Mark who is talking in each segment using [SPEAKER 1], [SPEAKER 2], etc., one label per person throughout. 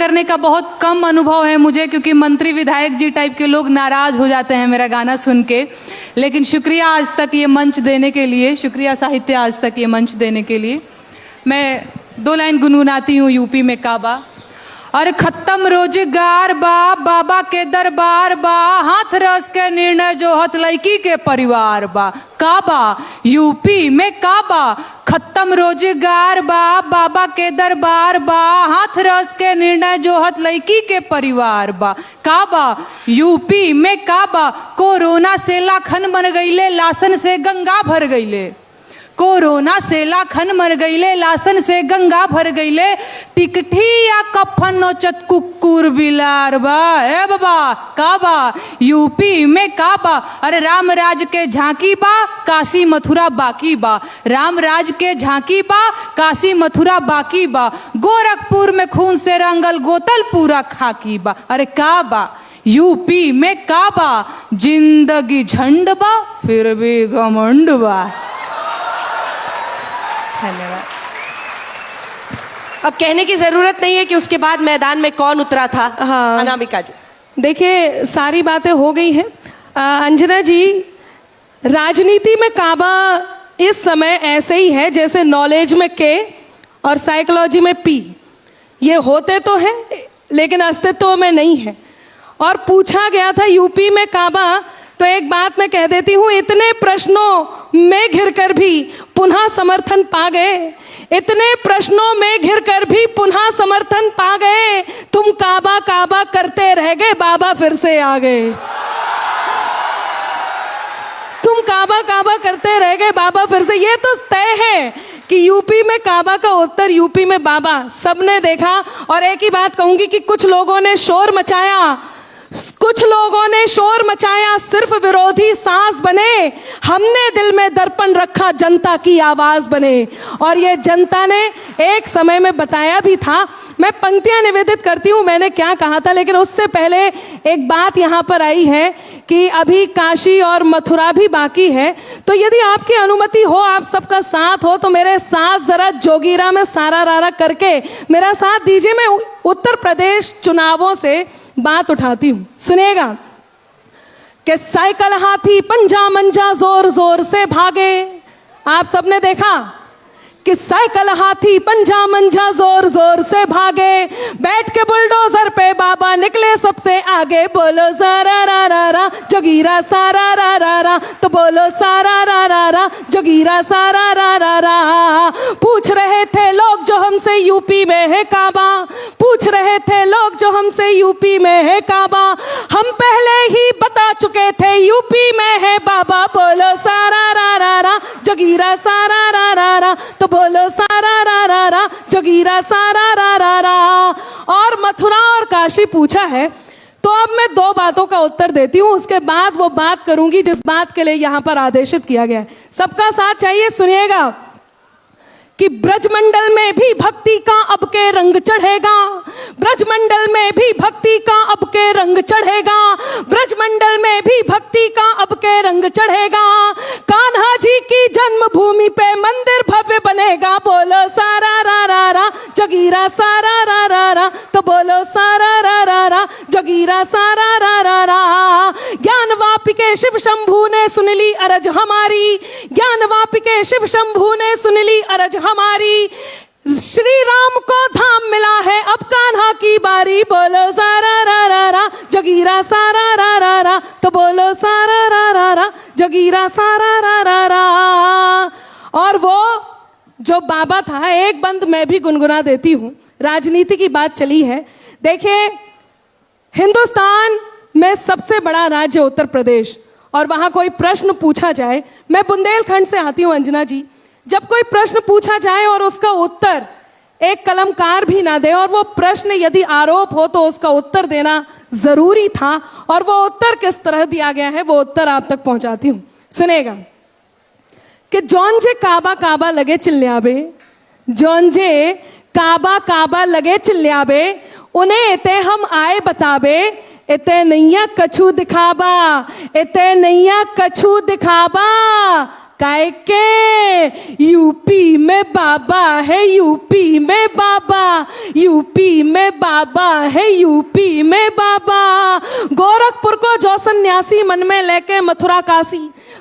[SPEAKER 1] करने का बहुत कम अनुभव है मुझे, क्योंकि मंत्री विधायक जी टाइप के लोग नाराज हो जाते हैं मेरा गाना सुन के। लेकिन शुक्रिया आज तक ये मंच देने के लिए, शुक्रिया साहित्य आज तक ये मंच देने के लिए। मैं 2 लाइन गुनगुनाती हूँ यूपी में काबा। और खत्म रोजगार बा, बाबा के दरबार बा, हाथ रस के निर्णय जो हथ लड़की के परिवार बा। काबा यूपी में काबा, खत्म रोजगार बा, बाबा के दरबार बा, हाथ रस के निर्णय जो हथ लड़की के परिवार बा। काबा यूपी में काबा, कोरोना से लाखन मर गईले, लासन से गंगा भर गईले। कोरोना से लाखन मर गईले, लासन से गंगा भर गईले। टिकठी या कफन नोचत कुकुर बिलार बा। ए बाबा काबा यूपी में काबा। अरे राम राज के झांकी बा, काशी मथुरा बाकी बा। राम राज के झांकी बा, काशी मथुरा बाकी बा। गोरखपुर में खून से रंगल गोतल पूरा खाकी बा। अरे काबा यूपी में काबा, जिंदगी झंड बा फिर भी घमंड बा। धन्यवाद।
[SPEAKER 2] अब कहने की जरूरत नहीं है कि उसके बाद मैदान में कौन उतरा था।
[SPEAKER 3] हाँ,
[SPEAKER 2] अनामिका जी
[SPEAKER 3] देखिए सारी बातें हो गई हैं। अंजना जी, राजनीति में काबा इस समय ऐसे ही है जैसे नॉलेज में के और साइकोलॉजी में पी। ये होते तो हैं लेकिन अस्तित्व में नहीं है। और पूछा गया था यूपी में काबा, तो एक बात मैं कह देती हूँ, इतने प्रश्नों में घिरकर भी पुनः समर्थन पा गए। इतने प्रश्नों में घिरकर भी पुनः समर्थन पा गए। तुम काबा काबा करते रह गए, बाबा फिर से आ गए। तुम काबा काबा करते रह गए, बाबा फिर से। ये तो तय है कि यूपी में काबा का उत्तर यूपी में बाबा, सबने देखा। और एक ही बात कहूंगी कि कुछ लोगों ने शोर मचाया, कुछ लोगों ने शोर मचाया, सिर्फ विरोधी सांस बने। हमने दिल में दर्पण रखा, जनता की आवाज बने। और ये जनता ने एक समय में बताया भी था। मैं पंक्तियां निवेदित करती हूँ मैंने क्या कहा था, लेकिन उससे पहले एक बात यहाँ पर आई है कि अभी काशी और मथुरा भी बाकी है। तो यदि आपकी अनुमति हो, आप सबका साथ हो, तो मेरे साथ जरा जोगीरा में सारा रारा करके मेरा साथ दीजिए। मैं उत्तर प्रदेश चुनावों से बात उठाती हूं, सुनिएगा। कि साइकिल हाथी पंजा मंजा जोर जोर से भागे। आप सबने देखा कि साइकिल हाथी पंजा मंजा जोर जोर से भागे। बैठ के बुलडोजर पे बाबा निकले सबसे आगे। बोलो सारा रा रा रा जोगीरा सारा रा रा रा, तो बोलो सारा रा रा रा जोगीरा सारा रा रा रा। पूछ रहे थे लोग जो हमसे यूपी में है काबा, पूछ रहे थे लोग जो हमसे यूपी में है काबा। हम पहले ही बता चुके थे यूपी में है बाबा। बोलो सारा रा रा रा जोगीरा सारा रा रा रा, तो बोलो सारा रा रा रा जोगीरा सारा रा रा रा। और मथुरा और काशी पूछा है, तो अब मैं 2 बातों का उत्तर देती हूँ, उसके बाद वो बात करूंगी जिस बात के लिए यहाँ पर आदेशित किया गया है। सबका साथ चाहिए, सुनिएगा। कि ब्रजमंडल में भी भक्ति का अब के रंग चढ़ेगा। ब्रजमंडल में भी भक्ति का अब के रंग चढ़ेगा। ब्रजमंडल में भी भक्ति का अब के रंग चढ़ेगा। कान्हा जी की जन्मभूमि पे मंदिर भव्य बनेगा। बोलो सारा रा रा रा जोगीरा सारा रा रा रा, तो बोलो सारा रा रा रा जोगीरा सारा रा रा रा। ज्ञान वापी के शिव शंभू ने सुन ली अरज हमारी। ज्ञान वापी के शिव शंभू ने सुन ली अरज हमारी। श्री राम को धाम मिला है, अब कान्हा की बारी। बोलो सारा रा रा रा जोगीरा सारा रा रा रा, तो बोलो सारा रा रा रा जोगीरा सारा रा रा रा। और वो जो बाबा था, एक बंद मैं भी गुनगुना देती हूँ। राजनीति की बात चली है। देखिए, हिंदुस्तान में सबसे बड़ा राज्य उत्तर प्रदेश, और वहां कोई प्रश्न पूछा जाए, मैं बुंदेलखंड से आती हूँ अंजना जी, जब कोई प्रश्न पूछा जाए और उसका उत्तर एक कलमकार भी ना दे, और वो प्रश्न यदि आरोप हो तो उसका उत्तर देना जरूरी था। और वो उत्तर किस तरह दिया गया है, वो उत्तर आप तक पहुंचाती हूं, सुनेगा। कि जौनजे काबा काबा लगे चिल्ल्याबे, जौनजे काबा काबा लगे चिल्ल्याबे, उन्हें इते हम आए बताबे। इते नैया कछु दिखाबा, इते नैया कछु दिखाबा। काहे के यूपी में बाबा है, यूपी में बाबा, यूपी में बाबा है, यूपी में बाबा। गोरखपुर को जो सन्यासी मन में लेके मथुरा काशी,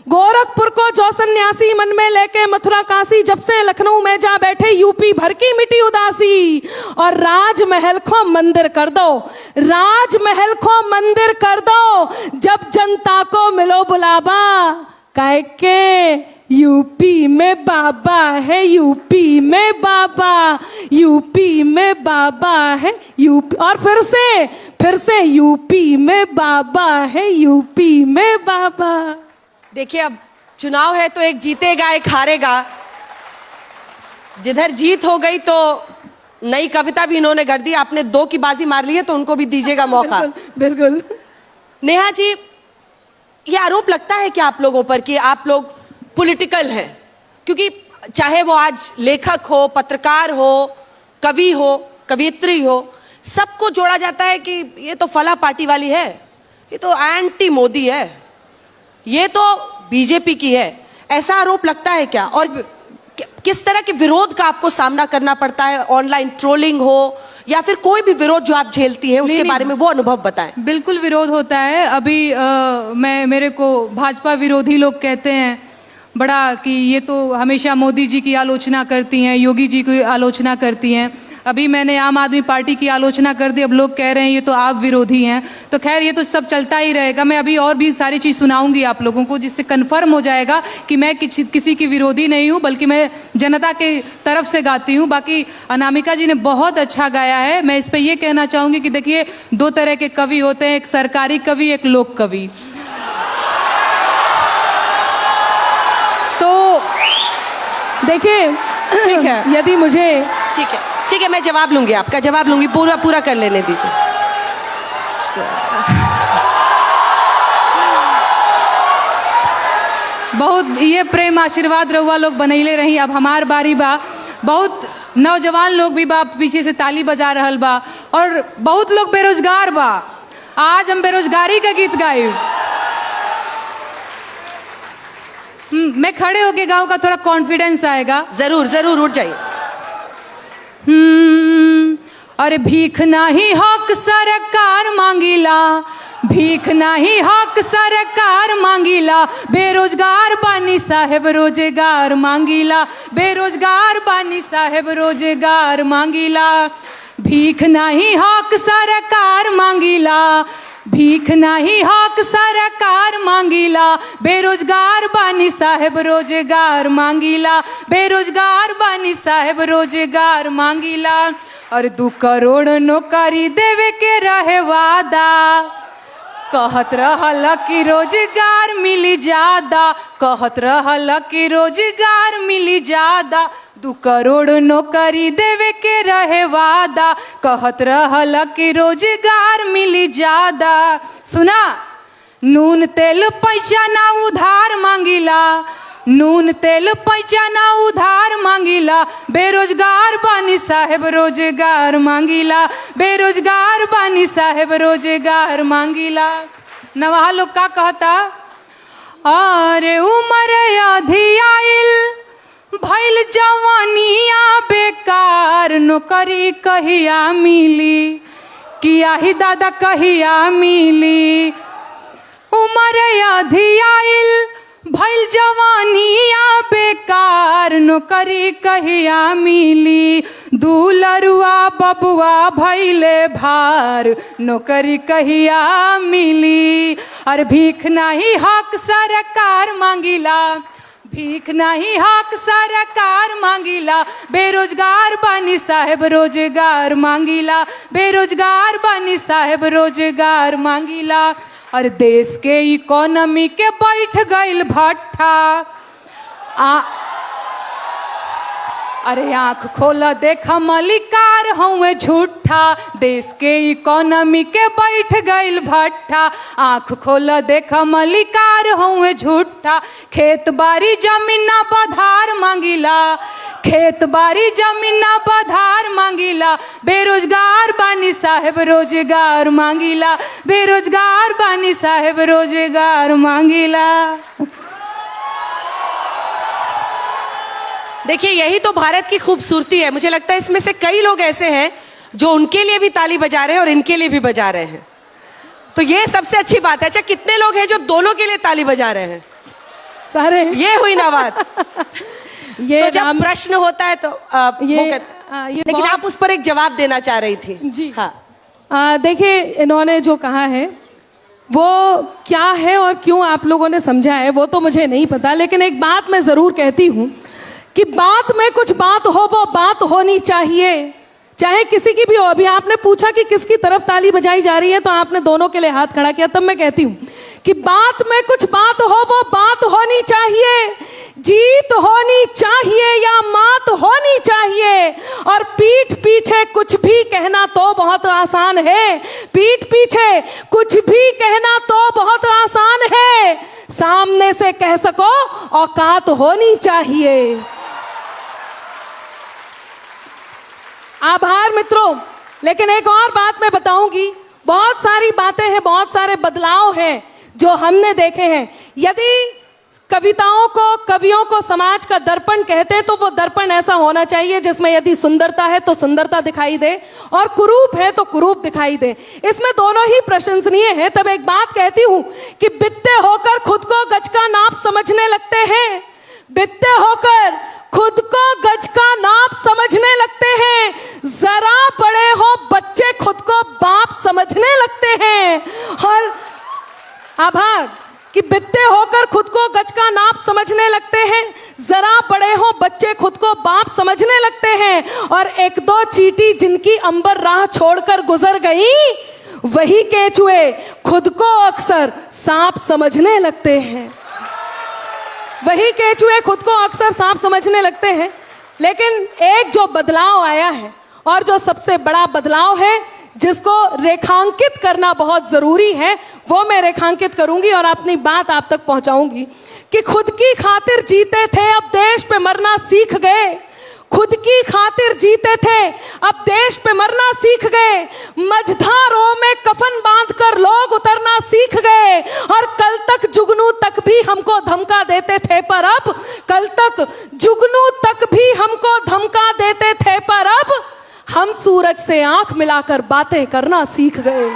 [SPEAKER 3] गोरखपुर को जो सन्यासी मन में लेके मथुरा काशी, जब से लखनऊ में जा बैठे यूपी भर की मिटी उदासी। और राजमहल को मंदिर कर दो, राजमहल को मंदिर कर दो, जब जनता को मिलो बुलावा। काहे के यूपी में बाबा है, यूपी में बाबा, यूपी में बाबा है, यूपी। और फिर से यूपी में बाबा है, यूपी में बाबा।
[SPEAKER 2] देखिए, अब चुनाव है तो एक जीतेगा एक हारेगा। जिधर जीत हो गई तो नई कविता भी इन्होंने कर दी। आपने 2 की बाजी मार ली है तो उनको भी दीजिएगा मौका।
[SPEAKER 3] बिल्कुल।
[SPEAKER 2] नेहा जी, ये आरोप लगता है कि आप लोगों पर कि आप लोग पॉलिटिकल हैं, क्योंकि चाहे वो आज लेखक हो, पत्रकार हो, कवि हो, कवियत्री हो, सबको जोड़ा जाता है कि ये तो फला पार्टी वाली है, ये तो एंटी मोदी है, ये तो बीजेपी की है। ऐसा आरोप लगता है क्या? और किस तरह के विरोध का आपको सामना करना पड़ता है? ऑनलाइन ट्रोलिंग हो या फिर कोई भी विरोध जो आप झेलती हैं, उसके बारे में वो अनुभव बताएं।
[SPEAKER 1] बिल्कुल विरोध होता है। अभी मेरे को भाजपा विरोधी लोग कहते हैं बड़ा कि ये तो हमेशा मोदी जी की आलोचना करती हैं, योगी जी की आलोचना करती हैं। अभी मैंने आम आदमी पार्टी की आलोचना कर दी, अब लोग कह रहे हैं ये तो आप विरोधी हैं। तो खैर ये तो सब चलता ही रहेगा। मैं अभी और भी सारी चीज़ सुनाऊंगी आप लोगों को, जिससे कन्फर्म हो जाएगा कि मैं किसी की विरोधी नहीं हूँ, बल्कि मैं जनता के तरफ से गाती हूँ। बाकी अनामिका जी ने बहुत अच्छा गाया है। मैं इस पर यह कहना चाहूँगी कि देखिए, 2 तरह के कवि होते हैं, एक सरकारी कवि, एक लोक कवि। तो
[SPEAKER 3] देखिए,
[SPEAKER 1] ठीक है,
[SPEAKER 3] यदि मुझे
[SPEAKER 2] ठीक है, मैं जवाब लूंगी, आपका जवाब लूंगी, पूरा कर लेने दीजिए।
[SPEAKER 1] बहुत ये प्रेम आशीर्वाद रहुआ लोग बनैले रही। अब हमार बारी बा। बहुत नौजवान लोग भी बा, पीछे से ताली बजा रहल बा, और बहुत लोग बेरोजगार बा। आज हम बेरोजगारी का गीत गाए। मैं खड़े होके गाऊं का थोड़ा कॉन्फिडेंस आएगा।
[SPEAKER 2] जरूर उठ जाइए।
[SPEAKER 1] अरे भीख नाही हक सरकार मांगीला, भीख नाही हक सरकार मांगीला, बेरोजगार बानी साहेब रोजगार मांगीला, बेरोजगार बानी साहेब रोजगार मांगीला। भीख नाही हक सरकार मांगीला, भीख नाही हक सरकार मांगीला, बेरोजगार बानी साहेब रोजगार मांगीला, बेरोजगार बानी साहेब रोजगार मांगीला। और 2 करोड़ नौकरी देवे के रहे वादा, कहत रहल कि रोजगार मिली ज्यादा, कहत रहल कि रोजगार मिली ज्यादा। 2 करोड़ नौकरी देवे के रहे वादा, कहत रहल कि रोजगार मिली ज्यादा। सुना, नून तेल पैसा ना उधार मांगीला, नून तेल पैसा ना उधार मांगीला, बेरोजगार बानी साहेब रोजगार मांगीला, बेरोजगार बानी साहेब रोजगार मांगीला। नवा लोग का कहता, अरे उमर आधी आइल भइल जवानिया बेकार, नौकरी कहिया मिली, किया ही दादा कहिया मिली। उमर आधी आइल भइल जवानिया बेकार, नौकरी कहिया मिली, दुलरुआ बबुआ भइले भार, नौकरी कहिया मिली। और भीख नहीं हक सरकार मांगीला, भीख नहीं हक सरकार मांगीला, बेरोजगार बानी साहेब रोजगार मांगीला, बेरोजगार बानी साहेब रोजगार मांगीला। और देश के इकोनॉमी के बैठ गईल भट्ठा, अरे आँख खोला देखा मलिकार हुए झूठा, देश के इकोनॉमी के बैठ गईल भट्ठा, आँख खोला देखा मलिकार हुए झूठा। खेत बाड़ी जमीन ना बधार मांगीला, खेत बाड़ी जमीन ना बधार मांगीला, बेरोजगार बानी साहेब रोजगार मांगीला, बेरोजगार बानी साहेब रोजगार मांगीला।
[SPEAKER 2] देखिए यही तो भारत की खूबसूरती है। मुझे लगता है इसमें से कई लोग ऐसे हैं जो उनके लिए भी ताली बजा रहे हैं और इनके लिए भी बजा रहे हैं, तो ये सबसे अच्छी बात है। अच्छा, कितने लोग हैं जो दोनों के लिए ताली बजा रहे हैं?
[SPEAKER 3] सारे।
[SPEAKER 2] ये हुई ना बात।
[SPEAKER 3] ये
[SPEAKER 2] तो जब प्रश्न होता है तो
[SPEAKER 3] ये
[SPEAKER 2] लेकिन आप उस पर एक जवाब देना चाह रही थी।
[SPEAKER 3] जी
[SPEAKER 2] हाँ,
[SPEAKER 3] देखिए इन्होंने जो कहा है वो क्या है और क्यों आप लोगों ने समझा है वो तो मुझे नहीं पता, लेकिन एक बात मैं जरूर कहती हूँ कि बात में कुछ बात हो, वो बात होनी चाहिए, चाहे किसी की भी हो। अभी आपने पूछा कि किसकी तरफ ताली बजाई जा रही है, तो आपने दोनों के लिए हाथ खड़ा किया। तब मैं कहती हूँ कि बात में कुछ बात हो, वो बात होनी चाहिए, जीत होनी चाहिए या मात होनी चाहिए। और पीठ पीछे कुछ भी कहना तो बहुत आसान है, पीठ पीछे कुछ भी कहना तो बहुत आसान है, सामने से कह सको औकात होनी चाहिए। आभार मित्रों। लेकिन एक और बात मैं बताऊंगी, बहुत सारी बातें हैं, बहुत सारे बदलाव हैं जो हमने देखे हैं। यदि कविताओं को, कवियों को समाज का दर्पण कहते हैं तो वो दर्पण ऐसा होना चाहिए जिसमें यदि सुंदरता है तो सुंदरता दिखाई दे और कुरूप है तो कुरूप दिखाई दे। इसमें दोनों ही प्रशंसनीय है। तब एक बात कहती हूं कि बित्ते होकर खुद को गज का नाप समझने लगते हैं, बित्ते होकर खुद को गज का नाप समझने लगते हैं, जरा बड़े हो बच्चे खुद को बाप समझने लगते हैं। और आभार कि बित्ते होकर खुद को गज का नाप समझने लगते हैं, जरा बड़े हो बच्चे खुद को बाप समझने लगते हैं। और एक दो चींटी जिनकी अंबर राह छोड़कर गुजर गई, वही केचुए खुद को अक्सर सांप समझने लगते हैं, वही केचुए खुद को अक्सर सांप समझने लगते हैं। लेकिन एक जो बदलाव आया है और जो सबसे बड़ा बदलाव है जिसको रेखांकित करना बहुत जरूरी है, वो मैं रेखांकित करूंगी और अपनी बात आप तक पहुंचाऊंगी कि खुद की खातिर जीते थे, अब देश पे मरना सीख गए। खुद की खातिर जीते थे, अब देश पे मरना सीख गए। मझधारों में कफन बांधकर लोग उतरना सीख गए। और कल तक जुगनू तक भी हमको धमका देते थे, पर अब कल तक जुगनू तक भी हमको धमका देते थे, पर अब हम सूरज से आंख मिलाकर बातें करना सीख गए।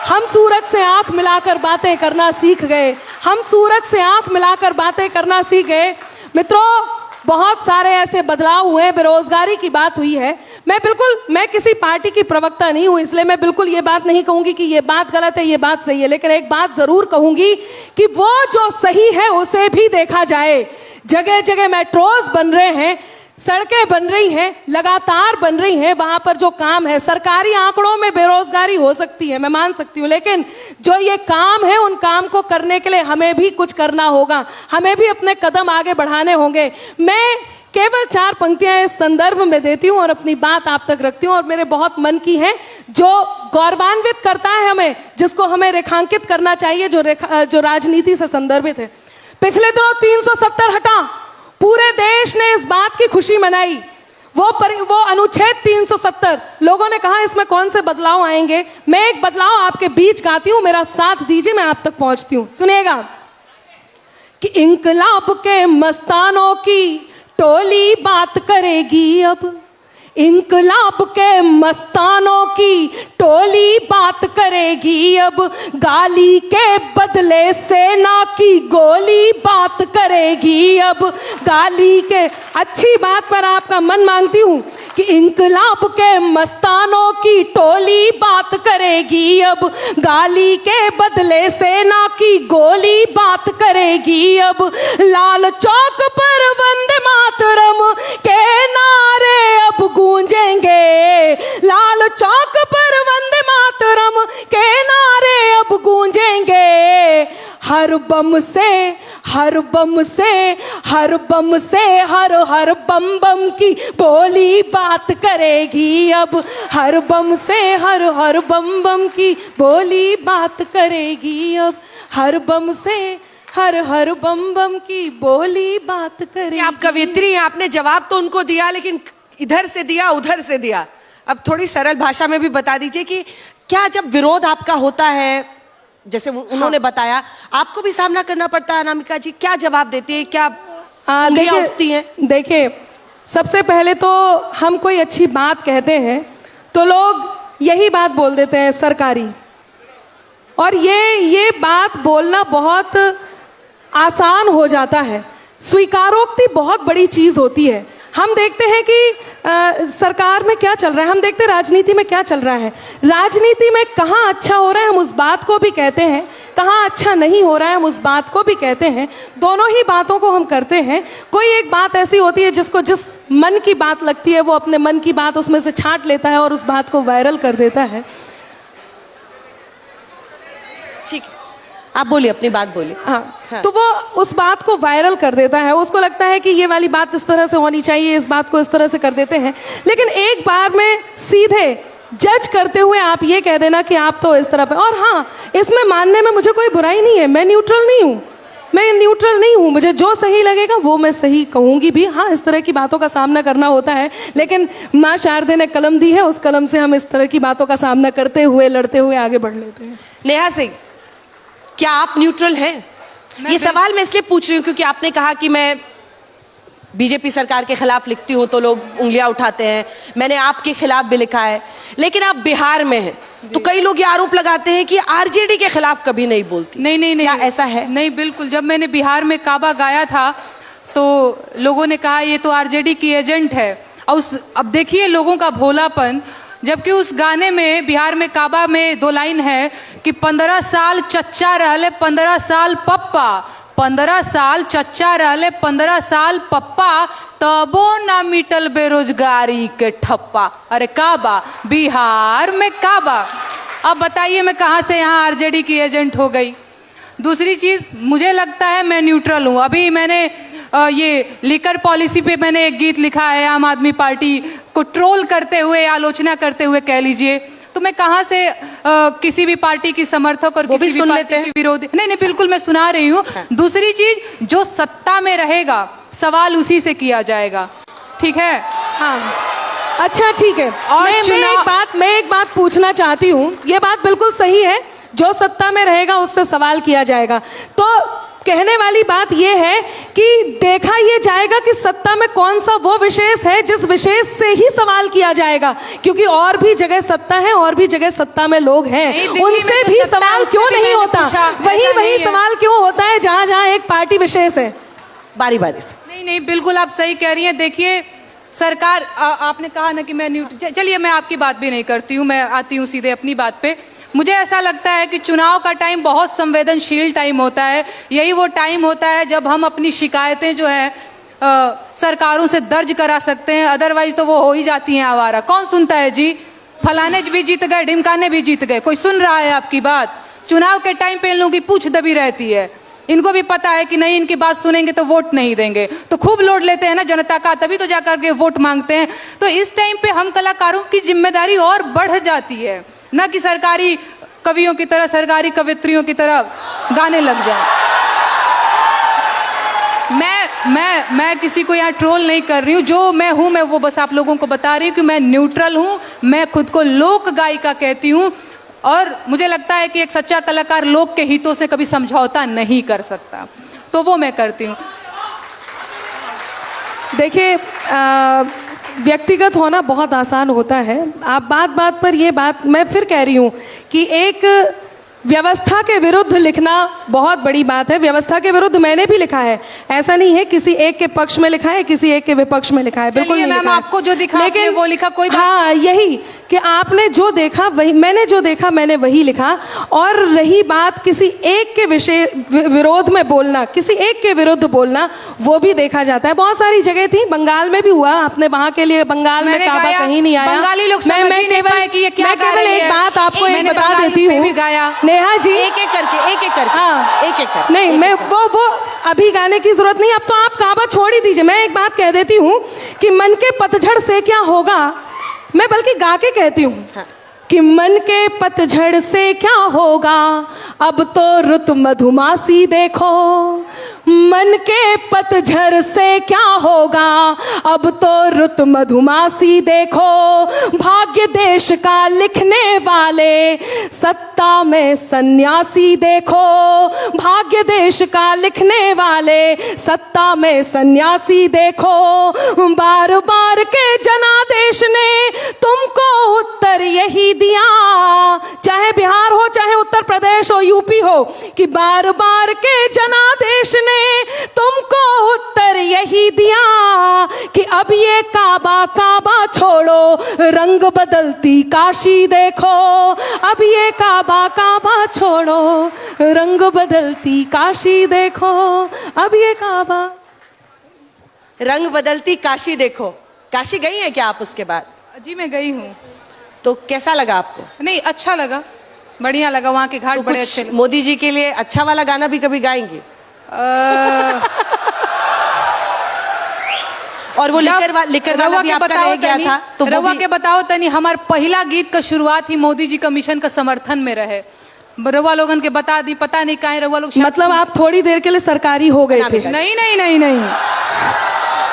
[SPEAKER 3] हम सूरज से आंख मिलाकर बातें करना सीख गए। हम सूरज से आंख मिलाकर बातें करना सीख गए। मित्रों, बहुत सारे ऐसे बदलाव हुए, बेरोजगारी की बात हुई है। मैं किसी पार्टी की प्रवक्ता नहीं हूं, इसलिए मैं बिल्कुल ये बात नहीं कहूंगी कि ये बात गलत है, ये बात सही है। लेकिन एक बात जरूर कहूंगी कि वो जो सही है उसे भी देखा जाए। जगह जगह मेट्रोज बन रहे हैं, सड़कें बन रही हैं, लगातार बन रही हैं, वहां पर जो काम है, सरकारी आंकड़ों में बेरोजगारी हो सकती है, मैं मान सकती हूँ, लेकिन जो ये काम है उन काम को करने के लिए हमें भी कुछ करना होगा, हमें भी अपने कदम आगे बढ़ाने होंगे। मैं केवल 4 पंक्तियां इस संदर्भ में देती हूँ और अपनी बात आप तक रखती हूँ, और मेरे बहुत मन की है, जो गौरवान्वित करता है हमें, जिसको हमें रेखांकित करना चाहिए, जो राजनीति से संदर्भित है। पिछले दिनों 370 हटा, पूरे देश ने इस बात की खुशी मनाई। वो अनुच्छेद 370, लोगों ने कहा इसमें कौन से बदलाव आएंगे। मैं एक बदलाव आपके बीच गाती हूं, मेरा साथ दीजिए, मैं आप तक पहुंचती हूं। सुनिएगा कि इंकलाब के मस्तानों की टोली बात करेगी अब, इंकलाब के मस्तानों की टोली बात करेगी अब, गाली के बदले सेना की गोली बात करेगी अब, गाली के। अच्छी बात पर आपका मन मांगती हूं कि इंकलाब के मस्तानों की टोली बात करेगी अब, गाली के बदले सेना की गोली बात करेगी अब, लाल चौक पर वंदे मातरम के नारे अब गूंजेंगे, लाल चौक पर वंदे मातरम के नारे अब गूंजेंगे। हर बम से हर बम से हर बम से हर हर बम बम की बोली बात करेगी अब, हर बम से हर हर बम बम की बोली बात करेगी अब, हर बम से हर हर बम बम की बोली बात करेगी।
[SPEAKER 2] आप कवियत्री हैं, आपने जवाब तो उनको दिया, लेकिन इधर से दिया उधर से दिया। अब थोड़ी सरल भाषा में भी बता दीजिए कि क्या जब विरोध आपका होता है, जैसे उन्होंने बताया, आपको भी सामना करना पड़ता है, अनामिका जी, क्या जवाब देती है, क्या उठती हैं?
[SPEAKER 3] देखिए, सबसे पहले तो हम कोई अच्छी बात कहते हैं तो लोग यही बात बोल देते हैं सरकारी, और ये बात बोलना बहुत आसान हो जाता है। स्वीकारोक्ति बहुत बड़ी चीज़ होती है। हम देखते हैं कि सरकार में क्या चल रहा है, हम देखते हैं राजनीति में क्या चल रहा है। राजनीति में कहाँ अच्छा हो रहा है हम उस बात को भी कहते हैं, कहाँ अच्छा नहीं हो रहा है हम उस बात को भी कहते हैं। दोनों ही बातों को हम करते हैं। कोई एक बात ऐसी होती है जिसको जिस मन की बात लगती है वो अपने मन की बात उसमें से छांट लेता है और उस बात को वायरल कर देता है।
[SPEAKER 2] ठीक है, आप बोलिए, अपनी बात बोलिए।
[SPEAKER 3] हाँ, तो वो उस बात को वायरल कर देता है। उसको लगता है कि ये वाली बात इस तरह से होनी चाहिए, इस बात को इस तरह से कर देते हैं। लेकिन एक बार में सीधे जज करते हुए आप ये कह देना कि आप तो इस तरह पे, और हाँ, इसमें मानने में मुझे कोई बुराई नहीं है। मैं न्यूट्रल नहीं हूँ। मुझे जो सही लगेगा वो मैं सही कहूँगी भी। हाँ, इस तरह की बातों का सामना करना होता है, लेकिन माँ शारदे ने कलम दी है, उस कलम से हम इस तरह की बातों का सामना करते हुए, लड़ते हुए आगे बढ़ लेते हैं।
[SPEAKER 2] नेहा सिंह, क्या आप न्यूट्रल हैं? ये सवाल मैं इसलिए पूछ रही हूँ क्योंकि आपने कहा कि मैं बीजेपी सरकार के खिलाफ लिखती हूँ तो लोग उंगलियां उठाते हैं। मैंने आपके खिलाफ भी लिखा है, लेकिन आप बिहार में हैं तो कई लोग ये आरोप लगाते हैं कि आरजेडी के खिलाफ कभी नहीं बोलती।
[SPEAKER 1] नहीं,
[SPEAKER 2] क्या ऐसा है?
[SPEAKER 1] नहीं, बिल्कुल। जब मैंने बिहार में काबा गाया था तो लोगों ने कहा ये तो आरजेडी की एजेंट है। और अब देखिए लोगों का भोलापन, जबकि उस गाने में बिहार में काबा में 2 लाइन है कि 15 साल चच्चा रहले 15 साल पप्पा, 15 साल चच्चा रहले 15 साल पप्पा, तबो ना मिटल बेरोजगारी के ठप्पा। अरे काबा, बिहार में काबा। अब बताइए मैं कहाँ से यहाँ आरजेडी की एजेंट हो गई? दूसरी चीज़, मुझे लगता है मैं न्यूट्रल हूँ। अभी मैंने ये लिकर पॉलिसी पे मैंने एक गीत लिखा है, आम आदमी पार्टी को ट्रोल करते हुए, आलोचना करते हुए कह लीजिए। तो मैं कहाँ से किसी भी पार्टी की समर्थक और किसी भी पार्टी की विरोधी, नहीं, बिल्कुल मैं सुना रही हूँ। दूसरी चीज, जो सत्ता में रहेगा सवाल उसी से किया जाएगा, ठीक है?
[SPEAKER 3] हाँ, अच्छा, ठीक है। और मैं एक बात पूछना चाहती हूँ। ये बात बिल्कुल सही है, जो सत्ता में रहेगा उससे सवाल किया जाएगा। तो कहने वाली बात यह है कि देखा यह जाएगा कि सत्ता में कौन सा वो विशेष है जिस विशेष से ही सवाल किया जाएगा, क्योंकि और भी जगह सत्ता है, और भी जगह सत्ता में लोग हैं, उनसे भी सवाल क्यों नहीं होता? वही सवाल क्यों होता है जहां जहां एक पार्टी विशेष है?
[SPEAKER 2] बारी बारी से।
[SPEAKER 1] नहीं, बिल्कुल आप सही कह रही हैं। देखिए सरकार, आपने कहा ना कि मैं चलिए मैं आपकी बात भी नहीं करती हूँ, मैं आती हूँ सीधे अपनी बात पे। मुझे ऐसा लगता है कि चुनाव का टाइम बहुत संवेदनशील टाइम होता है। यही वो टाइम होता है जब हम अपनी शिकायतें जो है सरकारों से दर्ज करा सकते हैं, अदरवाइज तो वो हो ही जाती हैं आवारा। कौन सुनता है जी? फलाने भी जीत गए, ढिमकाने भी जीत गए, कोई सुन रहा है आपकी बात? चुनाव के टाइम पे इन लोगों की पूछ दबी रहती है। इनको भी पता है कि नहीं, इनकी बात सुनेंगे तो वोट नहीं देंगे, तो खूब लोड लेते हैं ना जनता का, तभी तो जाकर के वोट मांगते हैं। तो इस टाइम पे हम कलाकारों की जिम्मेदारी और बढ़ जाती है, ना कि सरकारी कवियों की तरह, सरकारी कवित्रियों की तरह गाने लग जाए। मैं किसी को यहाँ ट्रोल नहीं कर रही हूँ। जो मैं हूँ, मैं वो बस आप लोगों को बता रही हूँ कि मैं न्यूट्रल हूँ। मैं खुद को लोक गायिका कहती हूँ, और मुझे लगता है कि एक सच्चा कलाकार लोक के हितों से कभी समझौता नहीं कर सकता, तो वो मैं करती हूँ।
[SPEAKER 3] देखिए, व्यक्तिगत होना बहुत आसान होता है। आप बात बात पर ये बात मैं फिर कह रही हूँ कि एक व्यवस्था के विरुद्ध लिखना बहुत बड़ी बात है। व्यवस्था के विरुद्ध मैंने भी लिखा है, ऐसा नहीं है किसी एक के पक्ष में लिखा है, किसी एक के विपक्ष में लिखा है, बिल्कुल नहीं लिखा है।
[SPEAKER 1] आपको जो दिखा
[SPEAKER 3] लेकिन
[SPEAKER 1] वो लिखा, कोई बात।
[SPEAKER 3] हाँ, यही कि आपने जो देखा वही, मैंने जो देखा मैंने वही लिखा। और रही बात किसी एक के विरोध में बोलना, किसी एक के विरुद्ध बोलना, वो भी देखा जाता है। बहुत सारी जगह थी, बंगाल में भी हुआ, आपने वहां के लिए बंगाल में काबा कहीं नहीं आया।
[SPEAKER 1] बंगाली लोग समझ ही नहीं पाए कि ये क्या गा रही है।
[SPEAKER 3] एक बात आपको एक बता देती हूँ नेहा जी,
[SPEAKER 2] एक एक करके
[SPEAKER 3] हाँ,
[SPEAKER 2] एक एक करके।
[SPEAKER 3] नहीं, मैं वो अभी गाने की जरूरत नहीं, अब तो आप काबा छोड़ ही दीजिए। मैं एक बात कह देती हूँ कि मन के पतझड़ से क्या होगा, मैं बल्कि गा के कहती हूँ। हाँ। कि मन के पतझड़ से क्या होगा, अब तो रुत मधुमासी देखो, मन के पतझर से क्या होगा, अब तो रुत मधुमासी देखो। भाग्य देश का लिखने वाले, सत्ता में सन्यासी देखो। भाग्य देश का लिखने वाले, सत्ता में सन्यासी देखो। बार बार के जनादेश ने तुमको उत्तर यही दिया, चाहे बिहार हो, चाहे उत्तर प्रदेश हो, यूपी हो, कि बार बार के जनादेश ने तुमको उत्तर यही दिया कि अब ये काबा काबा छोड़ो, रंग बदलती काशी देखो। अब ये काबा काबा छोड़ो, रंग बदलती काशी देखो। अब ये काबा।
[SPEAKER 2] रंग बदलती काशी देखो। काशी गई हैं क्या आप उसके बाद?
[SPEAKER 1] जी मैं गई हूँ।
[SPEAKER 2] तो कैसा लगा आपको?
[SPEAKER 1] नहीं, अच्छा लगा, बढ़िया लगा, वहाँ के घाट
[SPEAKER 2] तो
[SPEAKER 1] बड़े
[SPEAKER 2] कुछ
[SPEAKER 1] अच्छे लगे।
[SPEAKER 2] मोदी जी के लिए अच्छा वाला गाना भी कभी गाएंगे? और वो लिकर वाला भी आपका रह गया था, तो वो
[SPEAKER 1] रवा
[SPEAKER 2] भी-
[SPEAKER 1] के बताओ तनी, हमार पहला गीत का शुरुआत ही मोदी जी का मिशन का समर्थन में रहे। रवा लोगन के बता दी, पता नहीं काहे रवा लोग
[SPEAKER 3] मतलब आप थोड़ी देर के लिए सरकारी हो गए थे।
[SPEAKER 1] नहीं नहीं नहीं नहीं।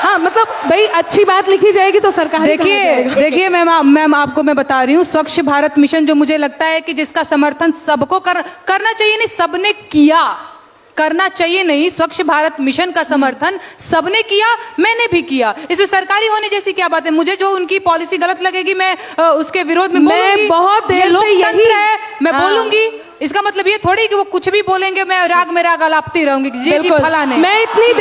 [SPEAKER 3] हाँ, मतलब भाई अच्छी बात लिखी जाएगी तो सरकारी कहा
[SPEAKER 1] देखिए
[SPEAKER 3] जाएगा।
[SPEAKER 1] देखिए मैम आपको मैं बता रही हूँ, स्वच्छ भारत मिशन जो मुझे लगता है कि जिसका समर्थन सबको करना चाहिए, नहीं सबने किया, करना चाहिए नहीं, स्वच्छ भारत मिशन का समर्थन सबने किया, मैंने भी किया। इसमें सरकारी होने जैसी क्या बात है? मुझे जो उनकी पॉलिसी गलत लगेगी मैं उसके विरोध में
[SPEAKER 3] मैं
[SPEAKER 1] बोलूंगी।
[SPEAKER 3] बहुत देर
[SPEAKER 1] ये
[SPEAKER 3] से
[SPEAKER 1] लोकतंत्र
[SPEAKER 3] यही-
[SPEAKER 1] है, मैं
[SPEAKER 3] हाँ।
[SPEAKER 1] बोलूंगी। इसका मतलब ये थोड़ी कि वो कुछ भी बोलेंगे मैं राग में राग अलापती रहूंगी कि जी
[SPEAKER 3] बिल्कुल।
[SPEAKER 1] फला नहीं।
[SPEAKER 3] मैं इतनी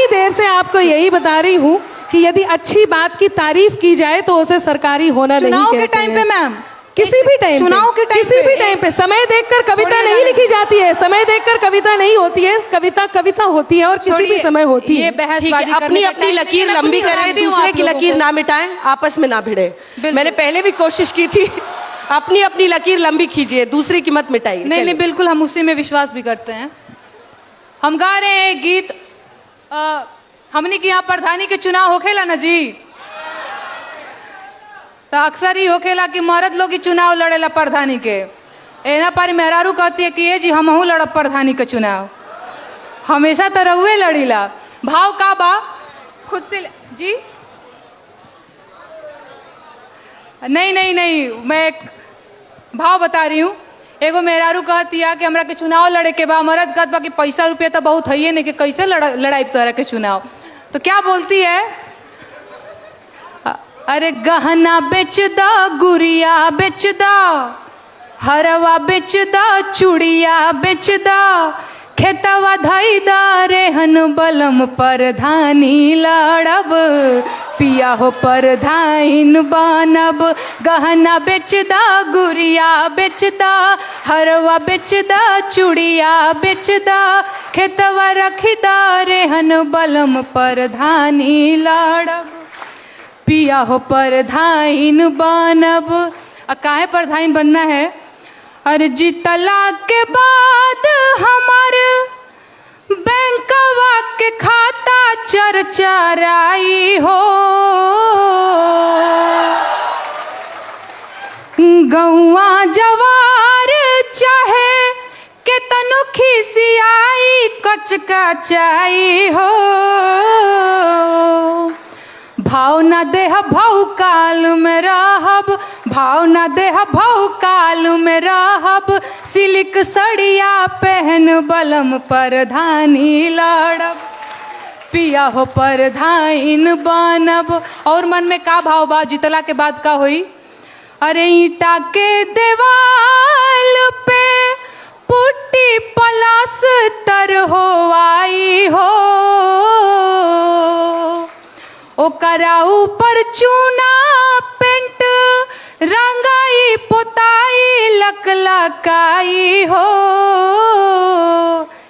[SPEAKER 3] देर से आपको यही बता रही हूँ कि यदि अच्छी बात की तारीफ की जाए तो उसे सरकारी होना नहीं
[SPEAKER 1] चुनाव के
[SPEAKER 3] कहते
[SPEAKER 1] टाइम
[SPEAKER 3] हैं।
[SPEAKER 1] पे मैम,
[SPEAKER 3] किसी भी टाइम
[SPEAKER 1] चुनाव के टाइम
[SPEAKER 3] किसी
[SPEAKER 1] पे
[SPEAKER 3] भी टाइम पे समय देखकर कविता
[SPEAKER 1] छोड़िए
[SPEAKER 3] नहीं
[SPEAKER 1] ना।
[SPEAKER 3] लिखी जाती है, समय देखकर कविता नहीं होती है, कविता कविता होती है और किसी भी
[SPEAKER 1] छोड़िए,
[SPEAKER 3] समय होती
[SPEAKER 1] ये
[SPEAKER 3] है।
[SPEAKER 2] ठीक है,
[SPEAKER 1] बहसबाजी करने
[SPEAKER 2] अपनी
[SPEAKER 1] का
[SPEAKER 2] अपनी
[SPEAKER 1] टाइम
[SPEAKER 2] लकीर
[SPEAKER 1] नहीं है, मैं
[SPEAKER 2] लंबी
[SPEAKER 1] कुछ सुना
[SPEAKER 2] करें,
[SPEAKER 1] दी हूँ
[SPEAKER 2] दूसरे
[SPEAKER 1] आप
[SPEAKER 2] की
[SPEAKER 1] लोगों
[SPEAKER 2] लकीर
[SPEAKER 1] को।
[SPEAKER 2] ना मिटाएं, आपस में ना भिड़े।
[SPEAKER 1] बिल्कुल।
[SPEAKER 2] मैंने पहले भी कोशिश की थी, अपनी अपनी लकीर लंबी कीजिए, दूसरे की मत मिटाइए।
[SPEAKER 1] नहीं नहीं, बिल्कुल हम उसी में विश्वास भी करते हैं। हम गा रहे हैं गीत, हमने की यहाँ प्रधानी के चुनाव होखेला ना जी, तो अक्सर ही होखेला कि मर्द लोग ही चुनाव लड़ेला प्रधानी के। एना पारी मेहरारू कहती है कि ये जी हमहू लड़ब प्रधानी के चुनाव, हमेशा तो रहुए लड़ीला। भाव का बा खुद से जी? नहीं नहीं नहीं, मैं एक भाव बता रही हूँ। एगो मेहरारू कहती है कि हमरा के चुनाव लड़े के बा, मर्द कहत बा कि पैसा रुपया तो बहुत है नहीं कि कैसे लड़ाई तोरा के चुनाव। तो क्या बोलती है? अरे गहना बेच दो, गुड़िया बेच दो, हरवा बेच दो, चूड़िया बेच दो, खेतवा धई द रेहन बलम परधानी लड़ब, पिया हो परधाइन बनब। गहना बेच द, गुड़िया बेच द, हरवा बेच द, चूड़िया बेच द, खेतवा रखी द रेहन बलम परधानी लड़ब, पिया हो परधाइन बनब। काहे परधाइन बनना है? अरे जीतला के बाद हमार बैंकवा के खाता चरचराई हो, गौवा जवार चाहे के तनु खिसियाई कचकचाई हो, भाव न देह भाव काल में रहब, भाव न देह भाव काल में रहब, सिल्क सड़िया पहन बलम परधानी लड़ब, पिया हो परधाइन बनब। और मन में का भाव बा? जीतला के बाद का होई? अरे ईटा के देवाल पे पुट्टी पलास्तर हो आई हो, ओकरा ऊपर चूना पेंट रंगाई पोताई लकलकाई हो।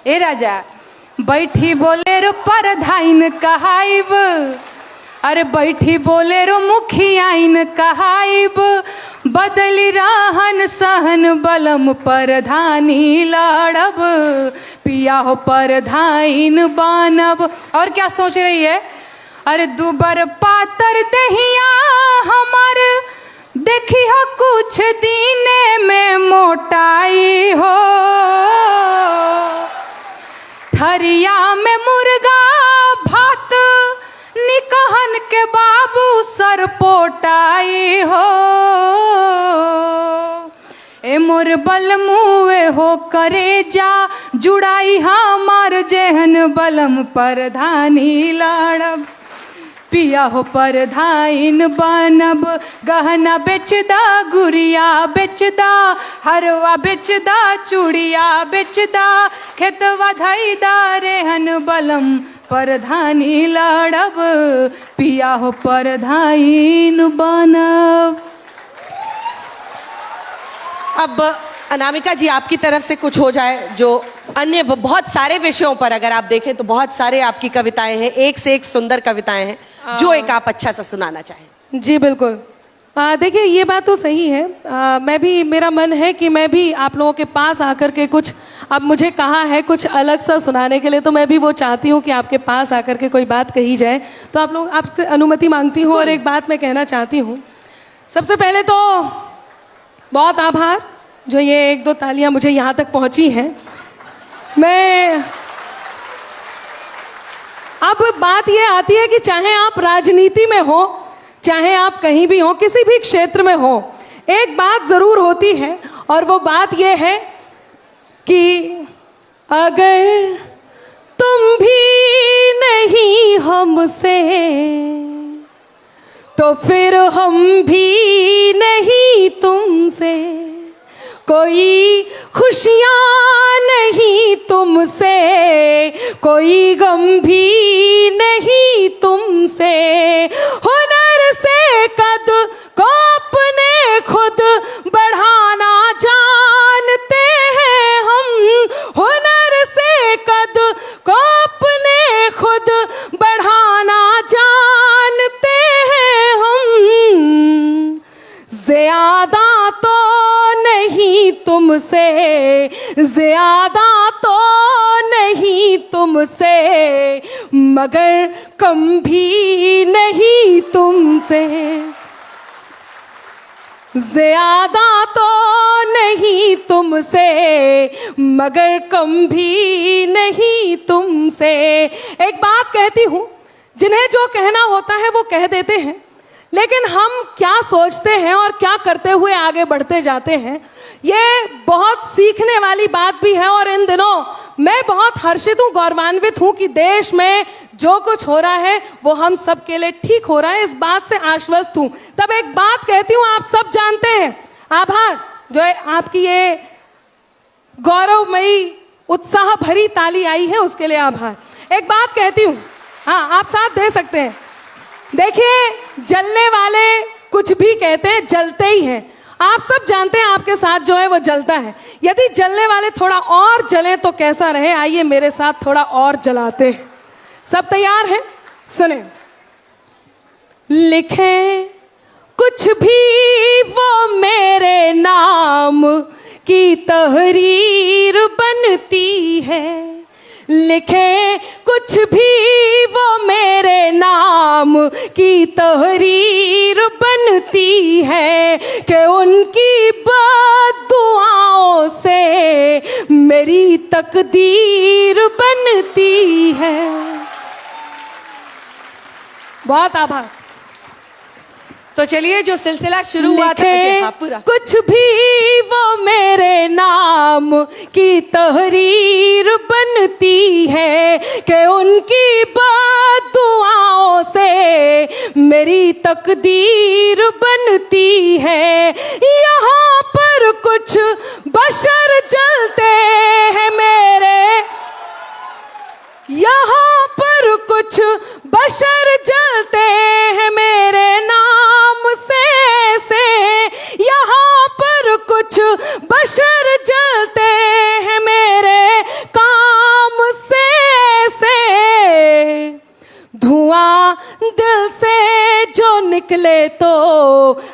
[SPEAKER 1] ए राजा बैठी बोलेरो परधाइन कहाइब, अरे बैठी बोलेरो मुखियाइन कहाइब, बदली रहन सहन बलम परधानी लड़ब, पिया हो परधाइन बनब। और क्या सोच रही है? अरे दुबर पातर दहिया हमार देखी हो कुछ दीने में मोटाई हो, के बाबू सर पोटाई हो, ए मोर बलमुए हो करे जा जुड़ाई हमार जेहन बलम परधानी लाड़ब। पिया हो परधाइन बनब, गहना बेचदा, गुड़िया बेचदा, हरवा बेचदा, चूड़िया बेचदा, खेतवा धैदा रेहन बलम परधानी लड़ब। पिया हो परधाइन बनब।
[SPEAKER 2] अब अनामिका जी आपकी तरफ से कुछ हो जाए, जो अन्य बहुत सारे विषयों पर अगर आप देखें तो बहुत सारे आपकी कविताएं हैं, एक से एक सुंदर कविताएं हैं, जो एक आप अच्छा सा सुनाना चाहें।
[SPEAKER 3] जी बिल्कुल। देखिए ये बात तो सही है। मैं भी, मेरा मन है कि मैं भी आप लोगों के पास आकर के कुछ, अब मुझे कहा है कुछ अलग सा सुनाने के लिए, तो मैं भी वो चाहती हूँ कि आपके पास आकर के कोई बात कही जाए। तो आप लोग, आपसे अनुमति मांगती हूँ और एक बात मैं कहना चाहती हूँ। सबसे पहले तो बहुत आभार जो ये एक दो तालियां मुझे यहाँ तक पहुँची हैं। मैं, अब बात ये आती है कि चाहे आप राजनीति में हो, चाहे आप कहीं भी हो, किसी भी क्षेत्र में हो, एक बात जरूर होती है और वो बात ये है कि अगर तुम भी नहीं हमसे तो फिर हम भी नहीं तुमसे, कोई खुशियाँ नहीं तुमसे, कोई गम भी नहीं तुमसे। हुनर से कद को अपने खुद बढ़ाना जानते हैं हम, हुनर से कद को अपने खुद बढ़ाना जानते हैं हम। ज्यादा तो नहीं तुमसे, ज्यादा तो नहीं तुमसे, मगर कम भी नहीं तुमसे। ज्यादा तो नहीं तुमसे, मगर कम भी नहीं तुमसे। एक बात कहती हूँ, जिन्हें जो कहना होता है वो कह देते हैं, लेकिन हम क्या सोचते हैं और क्या करते हुए आगे बढ़ते जाते हैं, ये बहुत सीखने वाली बात भी है। और इन दिनों मैं बहुत हर्षित हूँ, गौरवान्वित हूँ कि देश में जो कुछ हो रहा है वो हम सब के लिए ठीक हो रहा है, इस बात से आश्वस्त हूँ। तब एक बात कहती हूँ, आप सब जानते हैं, आभार जो है आपकी ये गौरवमयी उत्साह भरी ताली आई है उसके लिए आभार। एक बात कहती हूँ, हाँ आप साथ दे सकते हैं। देखिए, जलने वाले कुछ भी कहते हैं, जलते ही हैं। आप सब जानते हैं आपके साथ जो है वो जलता है। यदि जलने वाले थोड़ा और जलें तो कैसा रहे, आइए मेरे साथ थोड़ा और जलाते हैं। सब तैयार हैं? सुने। लिखें कुछ भी वो मेरे नाम की तहरीर बनती है, लिखे कुछ भी वो मेरे नाम की तहरीर बनती है, कि उनकी बद्दुआओं से मेरी तकदीर बनती है। बहुत आभार।
[SPEAKER 2] तो चलिए, जो सिलसिला शुरू हुआ था, हाँ, पूरा।
[SPEAKER 3] कुछ भी वो मेरे नाम की तहरीर बनती है, कि उनकी बद्दुआओं से मेरी तकदीर बनती है। यहाँ पर कुछ बशर जलते हैं मेरे, यहाँ पर कुछ बशर जलते हैं मेरे नाम से, यहाँ पर कुछ बशर जलते हैं मेरे काम से। धुआं दिल से जो निकले तो,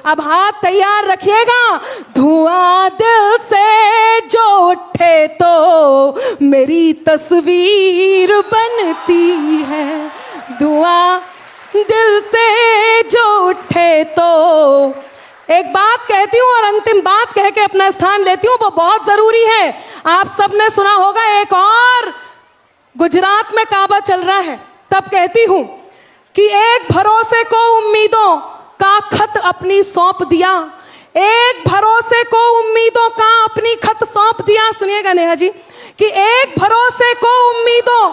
[SPEAKER 3] अब हाथ तैयार रखिएगा, धुआं दिल से जो उठे तो मेरी तस्वीर बनती है। धुआं दिल से जो उठे तो। एक बात कहती हूँ और अंतिम बात कह के अपना स्थान लेती हूँ, वो बहुत जरूरी है। आप सबने सुना होगा, एक और गुजरात में काबा चल रहा है, तब कहती हूँ कि एक भरोसे को उम्मीदों का खत अपनी सौंप दिया, एक भरोसे को उम्मीदों का अपनी खत सौंप दिया। सुनिएगा नेहा जी, कि एक भरोसे को उम्मीदों,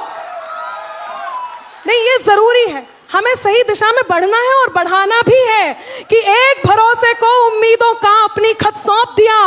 [SPEAKER 3] नहीं ये जरूरी है, हमें सही दिशा में बढ़ना है और बढ़ाना भी है, कि एक भरोसे को उम्मीदों का अपनी खत सौंप दिया।